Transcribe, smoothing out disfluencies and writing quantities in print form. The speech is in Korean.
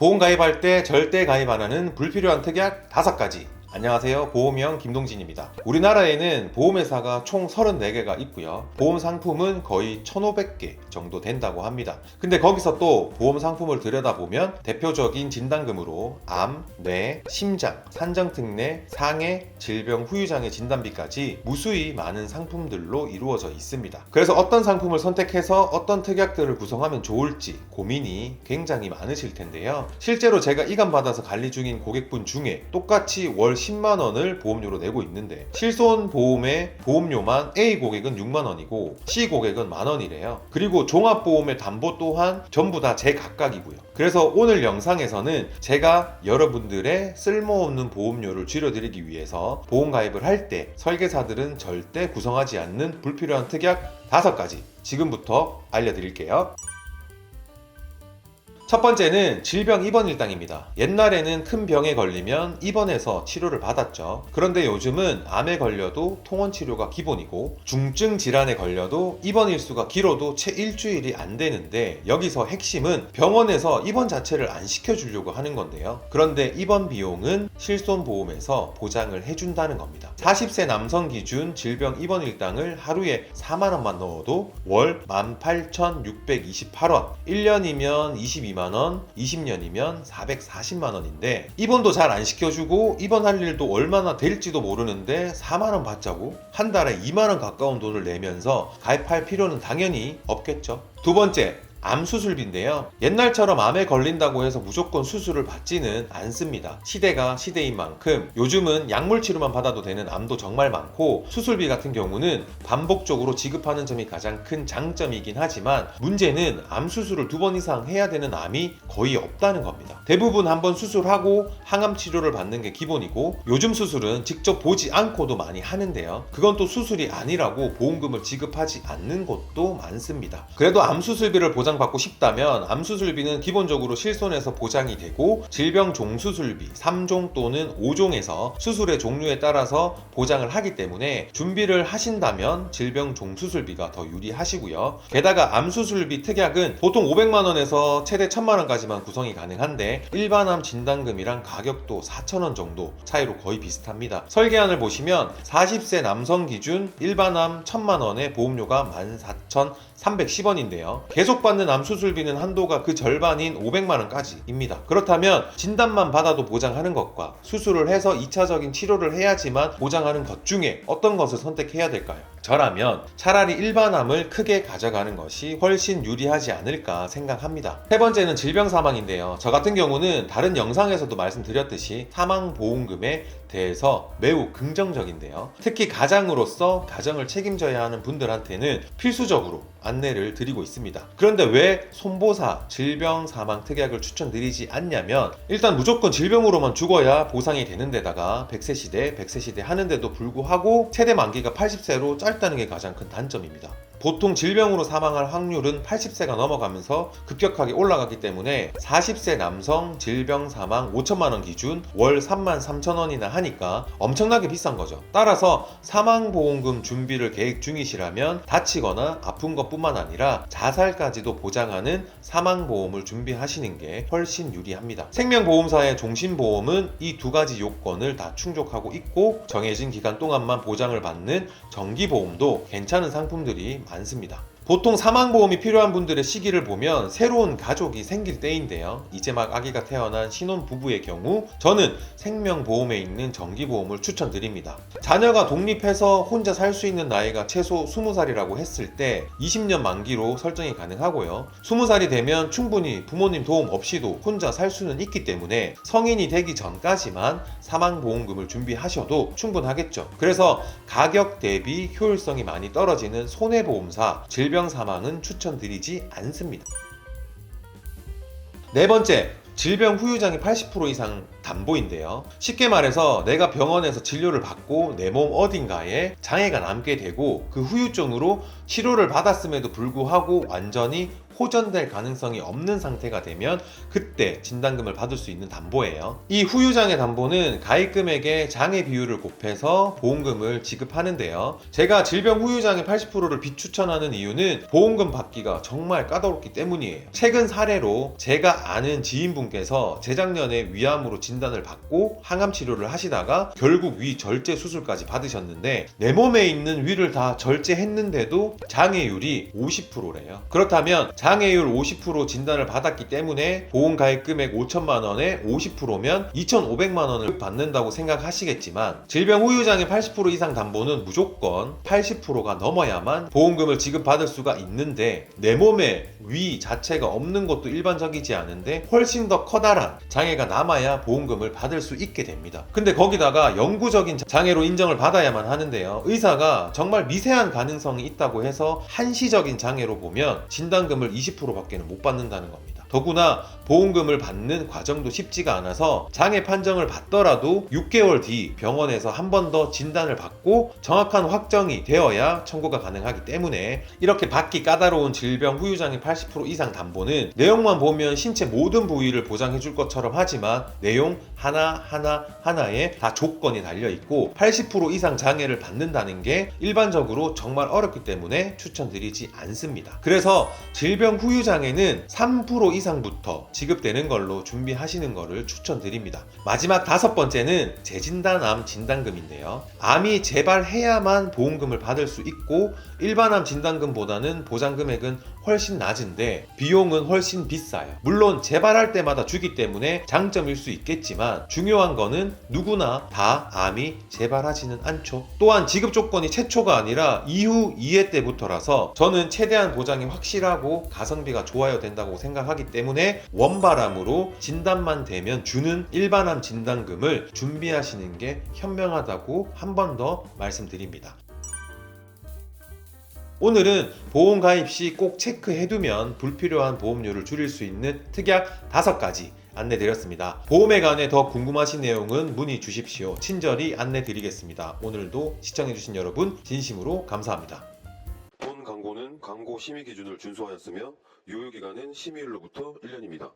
보험 가입할 때 절대 가입 안 하는 불필요한 특약 5가지. 안녕하세요. 보험형 김동진입니다. 우리나라에는 보험회사가 총 34개가 있고요. 보험 상품은 거의 1,500개 정도 된다고 합니다. 근데 거기서 또 보험 상품을 들여다보면 대표적인 진단금으로 암, 뇌, 심장, 산정특례, 상해, 질병 후유장애 진단비까지 무수히 많은 상품들로 이루어져 있습니다. 그래서 어떤 상품을 선택해서 어떤 특약들을 구성하면 좋을지 고민이 굉장히 많으실 텐데요. 실제로 제가 이관받아서 관리 중인 고객분 중에 똑같이 월 10만원을 보험료로 내고 있는데 실손보험의 보험료만 A 고객은 6만원이고 C 고객은 만원이래요. 그리고 종합보험의 담보 또한 전부 다 제각각이고요. 그래서 오늘 영상에서는 제가 여러분들의 쓸모없는 보험료를 줄여드리기 위해서 보험 가입을 할 때 설계사들은 절대 구성하지 않는 불필요한 특약 5가지 지금부터 알려드릴게요. 첫 번째는 질병 입원 일당입니다. 옛날에는 큰 병에 걸리면 입원해서 치료를 받았죠. 그런데 요즘은 암에 걸려도 통원 치료가 기본이고 중증 질환에 걸려도 입원 일수가 길어도 채 일주일이 안 되는데 여기서 핵심은 병원에서 입원 자체를 안 시켜주려고 하는 건데요. 그런데 입원 비용은 실손보험에서 보장을 해준다는 겁니다. 40세 남성 기준 질병 입원 일당을 하루에 4만원만 넣어도 월 18,628원, 1년이면 22만원, 20년이면 440만원인데 입원도 잘 안 시켜주고 입원할 일도 얼마나 될지도 모르는데 4만원 받자고 한 달에 2만원 가까운 돈을 내면서 가입할 필요는 당연히 없겠죠. 두 번째, 암 수술비인데요. 옛날처럼 암에 걸린다고 해서 무조건 수술을 받지는 않습니다. 시대가 시대인 만큼 요즘은 약물 치료만 받아도 되는 암도 정말 많고 수술비 같은 경우는 반복적으로 지급하는 점이 가장 큰 장점이긴 하지만 문제는 암 수술을 2번 이상 해야 되는 암이 거의 없다는 겁니다. 대부분 한번 수술하고 항암 치료를 받는 게 기본이고 요즘 수술은 직접 보지 않고도 많이 하는데요. 그건 또 수술이 아니라고 보험금을 지급하지 않는 곳도 많습니다. 그래도 암 수술비를 받고 싶다면 암 수술비는 기본적으로 실손에서 보장이 되고 질병 종수술비 3종 또는 5종에서 수술의 종류에 따라서 보장을 하기 때문에 준비를 하신다면 질병 종수술비가 더 유리하시고요. 게다가 암 수술비 특약은 보통 500만원에서 최대 1000만원까지만 구성이 가능한데 일반암 진단금이랑 가격도 4,000원 정도 차이로 거의 비슷합니다. 설계안을 보시면 40세 남성 기준 일반암 1000만원의 보험료가 14,310원인데요. 계속 받는 암 수술비는 한도가 그 절반인 500만원까지입니다. 그렇다면 진단만 받아도 보장하는 것과 수술을 해서 2차적인 치료를 해야지만 보장하는 것 중에 어떤 것을 선택해야 될까요? 저라면 차라리 일반암을 크게 가져가는 것이 훨씬 유리하지 않을까 생각합니다. 세 번째는 질병 사망인데요. 저 같은 경우는 다른 영상에서도 말씀드렸듯이 사망보험금에 대해서 매우 긍정적인데요. 특히 가장으로서 가정을 책임져야 하는 분들한테는 필수적으로 안내를 드리고 있습니다. 그런데 왜 손보사 질병 사망 특약을 추천드리지 않냐면 일단 무조건 질병으로만 죽어야 보상이 되는 데다가 100세 시대 하는데도 불구하고 최대 만기가 80세로 짧다는 게 가장 큰 단점입니다. 보통 질병으로 사망할 확률은 80세가 넘어가면서 급격하게 올라가기 때문에 40세 남성 질병 사망 5천만원 기준 월 33,000원이나 하니까 엄청나게 비싼 거죠. 따라서 사망보험금 준비를 계획 중이시라면 다치거나 아픈 것뿐만 아니라 자살까지도 보장하는 사망보험을 준비하시는 게 훨씬 유리합니다. 생명보험사의 종신보험은 이 2가지 요건을 다 충족하고 있고 정해진 기간 동안만 보장을 받는 정기보험도 괜찮은 상품들이 많습니다. 보통 사망보험이 필요한 분들의 시기를 보면 새로운 가족이 생길 때인데요. 이제 막 아기가 태어난 신혼부부의 경우 저는 생명보험에 있는 정기보험을 추천드립니다. 자녀가 독립해서 혼자 살 수 있는 나이가 최소 20살이라고 했을 때 20년 만기로 설정이 가능하고요. 20살이 되면 충분히 부모님 도움 없이도 혼자 살 수는 있기 때문에 성인이 되기 전까지만 사망보험금을 준비하셔도 충분하겠죠. 그래서 가격 대비 효율성이 많이 떨어지는 손해보험사 질병 사망은 추천드리지 않습니다. 네 번째, 질병 후유장애 80% 이상 담보인데요. 쉽게 말해서 내가 병원에서 진료를 받고 내 몸 어딘가에 장애가 남게 되고 그 후유증으로 치료를 받았음에도 불구하고 완전히 호전될 가능성이 없는 상태가 되면 그때 진단금을 받을 수 있는 담보예요. 이 후유장애 담보는 가입금액의 장애 비율을 곱해서 보험금을 지급하는데요. 제가 질병 후유장애 80%를 비추천하는 이유는 보험금 받기가 정말 까다롭기 때문이에요. 최근 사례로 제가 아는 지인분께서 재작년에 위암으로 진단을 받고 항암 치료를 하시다가 결국 위 절제 수술까지 받으셨는데 내 몸에 있는 위를 다 절제했는데도 장애율이 50%래요. 그렇다면 장애율 50% 진단을 받았기 때문에 보험 가입 금액 5천만 원에 50%면 2,500만 원을 받는다고 생각하시겠지만 질병 후유장애 80% 이상 담보는 무조건 80%가 넘어야만 보험금을 지급받을 수가 있는데 내 몸에 위 자체가 없는 것도 일반적이지 않은데 훨씬 더 커다란 장애가 남아야 보험금을 받을 수 있게 됩니다. 근데 거기다가 영구적인 장애로 인정을 받아야만 하는데요. 의사가 정말 미세한 가능성이 있다고 해서 한시적인 장애로 보면 진단금을 20%밖에는 못 받는다는 겁니다. 더구나 보험금을 받는 과정도 쉽지가 않아서 장애 판정을 받더라도 6개월 뒤 병원에서 한 번 더 진단을 받고 정확한 확정이 되어야 청구가 가능하기 때문에 이렇게 받기 까다로운 질병 후유장애 80% 이상 담보는 내용만 보면 신체 모든 부위를 보장해 줄 것처럼 하지만 내용 하나에 다 조건이 달려 있고 80% 이상 장애를 받는다는 게 일반적으로 정말 어렵기 때문에 추천드리지 않습니다. 그래서 질병 후유장애는 3% 이상부터 지급되는 걸로 준비하시는 것을 추천드립니다. 마지막 5번째는 재진단암 진단금인데요. 암이 재발해야만 보험금을 받을 수 있고 일반암 진단금보다는 보장 금액은 훨씬 낮은데 비용은 훨씬 비싸요. 물론 재발할 때마다 주기 때문에 장점일 수 있겠지만 중요한 거는 누구나 다 암이 재발하지는 않죠. 또한 지급 조건이 최초가 아니라 이후 2회 때부터라서 저는 최대한 보장이 확실하고 가성비가 좋아야 된다고 생각하기 때문에 원바람으로 진단만 되면 주는 일반암 진단금을 준비하시는 게 현명하다고 한 번 더 말씀드립니다. 오늘은 보험 가입 시 꼭 체크해두면 불필요한 보험료를 줄일 수 있는 특약 5가지 안내드렸습니다. 보험에 관해 더 궁금하신 내용은 문의 주십시오. 친절히 안내드리겠습니다. 오늘도 시청해주신 여러분 진심으로 감사합니다. 본 광고는 광고 심의 기준을 준수하였으며 유효기간은 심의일로부터 1년입니다.